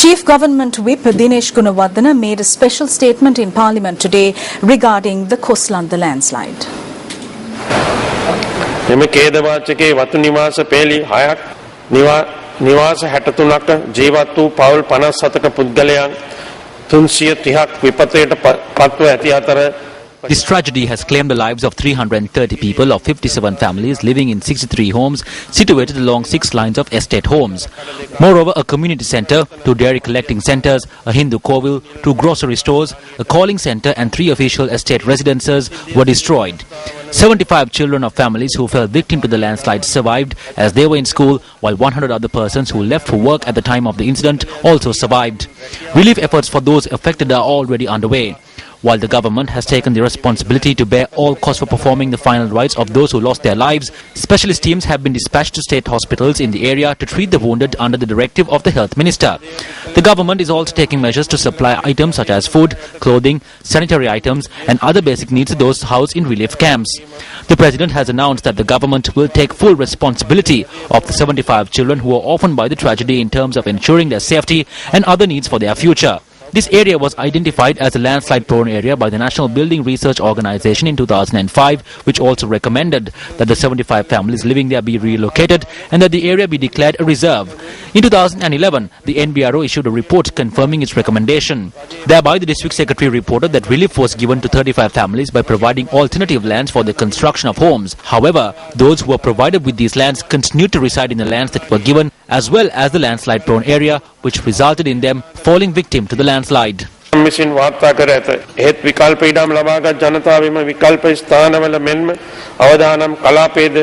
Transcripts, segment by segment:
Chief Government Whip Dinesh Gunawardena made a special statement in Parliament today regarding the Koslanda landslide. එම කේදවාචකයේ වතු නිවාස පෙළි 6ක් නිවාස 63ක ජීවත් වූ පවුල් 57ක පුද්ගලයන් 330ක් විපතයට පත්ව ඇති අතර This tragedy has claimed the lives of 330 people of 57 families living in 63 homes situated along 6 lines of estate homes. Moreover, a community centre, 2 dairy collecting centres, a Hindu kovil, 2 grocery stores, a calling centre and 3 official estate residences were destroyed. 75 children of families who fell victim to the landslide survived as they were in school, while 100 other persons who left for work at the time of the incident also survived. Relief efforts for those affected are already underway. While the government has taken the responsibility to bear all costs for performing the final rites of those who lost their lives, specialist teams have been dispatched to state hospitals in the area to treat the wounded under the directive of the Health Minister. The government is also taking measures to supply items such as food, clothing, sanitary items and other basic needs to those housed in relief camps. The President has announced that the government will take full responsibility of the 75 children who were orphaned by the tragedy in terms of ensuring their safety and other needs for their future. This area was identified as a landslide-prone area by the National Building Research Organisation in 2005, which also recommended that the 75 families living there be relocated and that the area be declared a reserve. In 2011, the NBRO issued a report confirming its recommendation. Thereby, the District Secretary reported that relief was given to 35 families by providing alternative lands for the construction of homes. However, those who were provided with these lands continued to reside in the lands that were given, as well as the landslide-prone area, which resulted in them falling victim to the landslide. මිසින් වාර්තා කර ඇත. එහෙත් විකල්ප ඉඩම් ලබාගත් ජනතාවෙම විකල්ප ස්ථානවල මෙන්ම අවදානම් කලාපයේද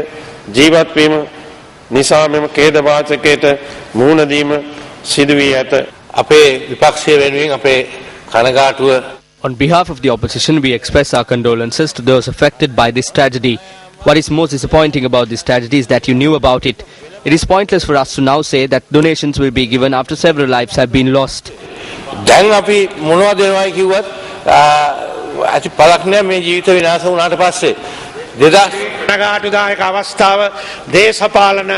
ජීවත් වීම නිසා මෙම ඛේදවාචකයට මුහුණ දීම සිදු වී ඇත. අපේ විපක්ෂය වෙනුවෙන් අපේ කනගාටුව On behalf of the opposition, we express our condolences to those affected by this tragedy. What is most disappointing about this tragedy is that you knew about it. It is pointless for us to now say that donations will be given after several lives have been lost. දැන් අපි මොනවද වෙනවයි කිව්වත් ඇති පළක් නෑ මේ ජීවිත විනාශ වුණාට පස්සේ 2000 අවස්ථාව දේශපාලන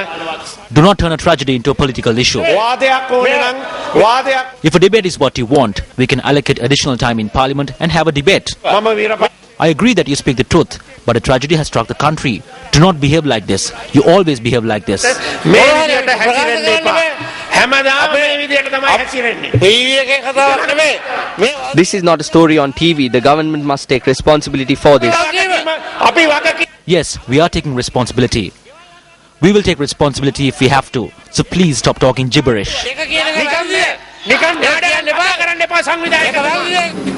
Do not turn a tragedy into a political issue. වාදයක් ඕනේ නම් වාදයක් If a debate is what you want, we can allocate additional time in Parliament and have a debate. මම වීරප I agree that you speak the truth, but a tragedy has struck the country. Do not behave like this. You always behave like this. මේ විදියට හැසිරෙන්න එපා. හැමදාම මේ විදියට තමයි හැසිරෙන්නේ. TV එකේ කතාවක් නෙමෙයි. This is not a story on TV. The government must take responsibility for this. අපි වගකීම Yes, we are taking responsibility. We will take responsibility if we have to. So please stop talking gibberish. නිකන් නාඩගම් එපා කරන්න එපා සංවිධායක